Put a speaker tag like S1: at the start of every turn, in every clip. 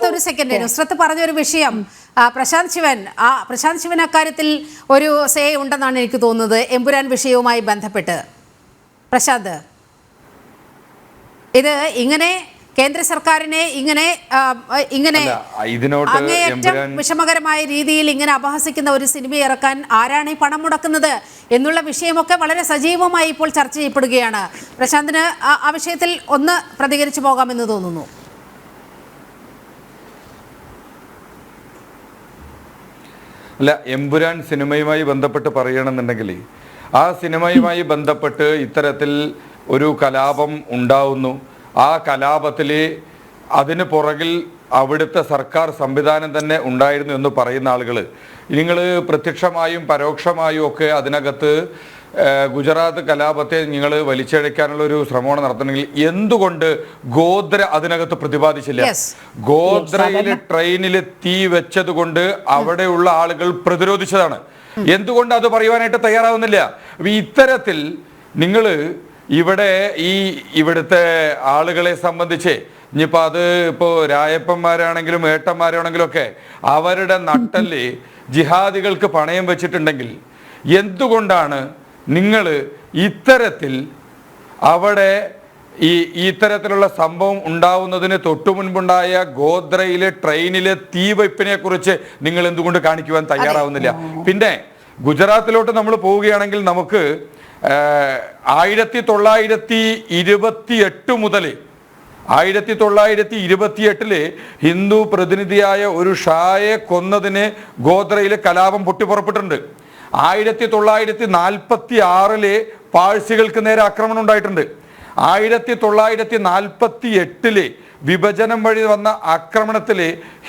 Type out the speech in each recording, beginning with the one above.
S1: ഒരു സെക്കൻഡ് നുസ്രത്ത് പറഞ്ഞൊരു വിഷയം പ്രശാന്ത് ശിവൻ അക്കാര്യത്തിൽ ഒരു സേ ഉണ്ടെന്നാണ് എനിക്ക് തോന്നുന്നത് എമ്പുരാൻ വിഷയവുമായി ബന്ധപ്പെട്ട്. പ്രശാന്ത്, ഇത് ഇങ്ങനെ കേന്ദ്ര സർക്കാരിനെ ഇങ്ങനെ അങ്ങേയറ്റം വിഷമകരമായ രീതിയിൽ ഇങ്ങനെ അപഹസിക്കുന്ന ഒരു സിനിമ ഇറക്കാൻ ആരാണ് ഈ പണം മുടക്കുന്നത് എന്നുള്ള വിഷയമൊക്കെ വളരെ സജീവമായി ഇപ്പോൾ ചർച്ച ചെയ്യപ്പെടുകയാണ്. പ്രശാന്തിന് ആ വിഷയത്തിൽ ഒന്ന് പ്രതികരിച്ചു പോകാമെന്ന് തോന്നുന്നു.
S2: അല്ല, എമ്പുരാൻ സിനിമയുമായി ബന്ധപ്പെട്ട് പറയണമെന്നുണ്ടെങ്കിൽ ആ സിനിമയുമായി ബന്ധപ്പെട്ട് ഇത്തരത്തിൽ ഒരു കലാപം ഉണ്ടാവുന്നു. ആ കലാപത്തിൽ അതിന് പുറകിൽ അവിടുത്തെ സർക്കാർ സംവിധാനം തന്നെ ഉണ്ടായിരുന്നു എന്ന് പറയുന്ന ആളുകൾ നിങ്ങൾ പ്രത്യക്ഷമായും പരോക്ഷമായും ഒക്കെ അതിനകത്ത് ഗുജറാത്ത് കലാപത്തെ നിങ്ങൾ വലിച്ചഴയ്ക്കാനുള്ള ഒരു ശ്രമമാണ് നടത്തണമെങ്കിൽ എന്തുകൊണ്ട് ഗോദ്ര അതിനകത്ത് പ്രതിപാദിച്ചില്ല? ഗോദ്രയിലെ ട്രെയിനിൽ തീ വെച്ചത് കൊണ്ട് അവിടെയുള്ള ആളുകൾ പ്രതിരോധിച്ചതാണ്. എന്തുകൊണ്ട് അത് പറയുവാനായിട്ട് തയ്യാറാവുന്നില്ല? ഇത്തരത്തിൽ നിങ്ങൾ ഇവിടുത്തെ ആളുകളെ സംബന്ധിച്ച് ഇനിയിപ്പോൾ അത് ഇപ്പോൾ രായപ്പന്മാരാണെങ്കിലും ഏട്ടന്മാരാണെങ്കിലും ഒക്കെ അവരുടെ നട്ടല് ജിഹാദികൾക്ക് പണയം വെച്ചിട്ടുണ്ടെങ്കിൽ എന്തുകൊണ്ടാണ് നിങ്ങൾ ഇത്തരത്തിൽ അവിടെ ഇത്തരത്തിലുള്ള സംഭവം ഉണ്ടാവുന്നതിന് തൊട്ടു മുൻപുണ്ടായ ഗോദ്രയിലെ ട്രെയിനിലെ തീവയ്പ്പിനെ കുറിച്ച് നിങ്ങൾ എന്തുകൊണ്ട് കാണിക്കുവാൻ തയ്യാറാവുന്നില്ല? പിന്നെ ഗുജറാത്തിലോട്ട് നമ്മൾ പോവുകയാണെങ്കിൽ നമുക്ക് 1928 മുതൽ 1928 ഹിന്ദു പ്രതിനിധിയായ ഒരു ഷായെ കൊന്നതിന് ഗോദ്രയിലെ കലാപം പൊട്ടിപ്പുറപ്പെട്ടിട്ടുണ്ട്. 1946 പാഴ്സികൾക്ക് നേരെ ആക്രമണം ഉണ്ടായിട്ടുണ്ട്. 1948 വിഭജനം വഴി വന്ന ആക്രമണത്തിൽ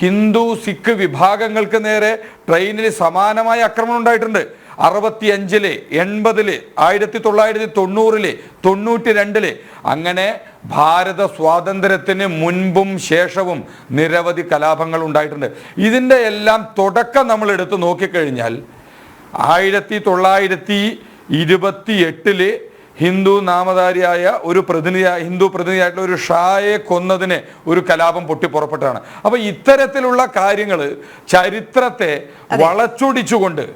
S2: ഹിന്ദു സിഖ് വിഭാഗങ്ങൾക്ക് നേരെ ട്രെയിനിൽ സമാനമായ ആക്രമണം ഉണ്ടായിട്ടുണ്ട്. 65, 80, 1990, 92 അങ്ങനെ ഭാരത സ്വാതന്ത്ര്യത്തിന് മുൻപും ശേഷവും നിരവധി കലാപങ്ങൾ ഉണ്ടായിട്ടുണ്ട്. ഇതിൻ്റെ എല്ലാം തുടക്കം നമ്മൾ എടുത്ത് നോക്കിക്കഴിഞ്ഞാൽ 1928 ഹിന്ദു നാമധാരിയായ ഒരു ഹിന്ദു പ്രതിനിധിയായിട്ടുള്ള ഒരു ഷായെ കൊന്നതിന് ഒരു കലാപം പൊട്ടിപ്പുറപ്പെട്ടതാണ്. അപ്പൊ ഇത്തരത്തിലുള്ള കാര്യങ്ങൾ ചരിത്രത്തെ വളച്ചൊടിച്ചുകൊണ്ട്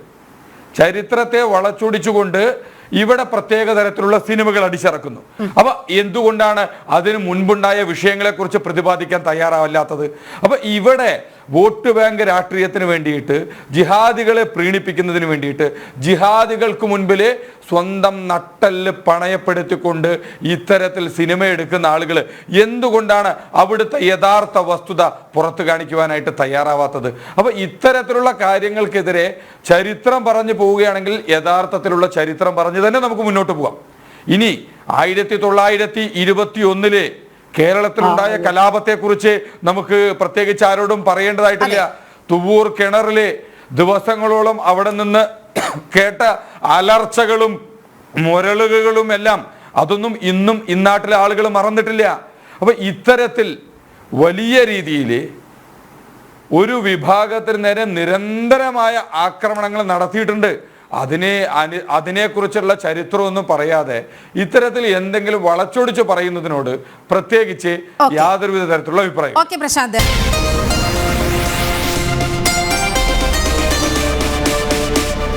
S2: ഇവിടെ പ്രത്യേക തരത്തിലുള്ള സിനിമകൾ അടിച്ചിറക്കുന്നു. അപ്പൊ എന്തുകൊണ്ടാണ് അതിന് മുൻപുണ്ടായ വിഷയങ്ങളെ കുറിച്ച് പ്രതിപാദിക്കാൻ തയ്യാറാവില്ലാത്തത്? അപ്പൊ ഇവിടെ വോട്ട് ബാങ്ക് രാഷ്ട്രീയത്തിന് വേണ്ടിയിട്ട് ജിഹാദികളെ പ്രീണിപ്പിക്കുന്നതിന് വേണ്ടിയിട്ട് ജിഹാദികൾക്ക് മുൻപിൽ സ്വന്തം നട്ടല് പണയപ്പെടുത്തിക്കൊണ്ട് ഇത്തരത്തിൽ സിനിമ എടുക്കുന്ന ആളുകൾ എന്തുകൊണ്ടാണ് അവിടുത്തെ യഥാർത്ഥ വസ്തുത പുറത്തു കാണിക്കുവാനായിട്ട് തയ്യാറാവാത്തത്? അപ്പൊ ഇത്തരത്തിലുള്ള കാര്യങ്ങൾക്കെതിരെ ചരിത്രം പറഞ്ഞു പോവുകയാണെങ്കിൽ യഥാർത്ഥത്തിലുള്ള ചരിത്രം പറഞ്ഞു തന്നെ നമുക്ക് മുന്നോട്ട് പോകാം. ഇനി 1921 കേരളത്തിലുണ്ടായ കലാപത്തെ കുറിച്ച് നമുക്ക് പ്രത്യേകിച്ച് ആരോടും പറയേണ്ടതായിട്ടില്ല. തുവൂർ കിണറിലെ ദിവസങ്ങളോളം അവിടെ നിന്ന് കേട്ട അലർച്ചകളും മുരളുകളും എല്ലാം അതൊന്നും ഇന്നും ഇന്നാട്ടിലെ ആളുകൾ മറന്നിട്ടില്ല. അപ്പൊ ഇത്തരത്തിൽ വലിയ രീതിയിൽ ഒരു വിഭാഗത്തിന് നേരെ നിരന്തരമായ ആക്രമണങ്ങൾ നടത്തിയിട്ടുണ്ട്. അതിനെക്കുറിച്ചുള്ള ചരിത്രമൊന്നും പറയാതെ ഇത്തരത്തിൽ എന്തെങ്കിലും വളച്ചൊടിച്ച് പറയുന്നതിനോട് പ്രത്യേകിച്ച് യാതൊരുവിധ തരത്തിലുള്ള അഭിപ്രായം.
S1: ഓക്കെ പ്രശാന്ത്.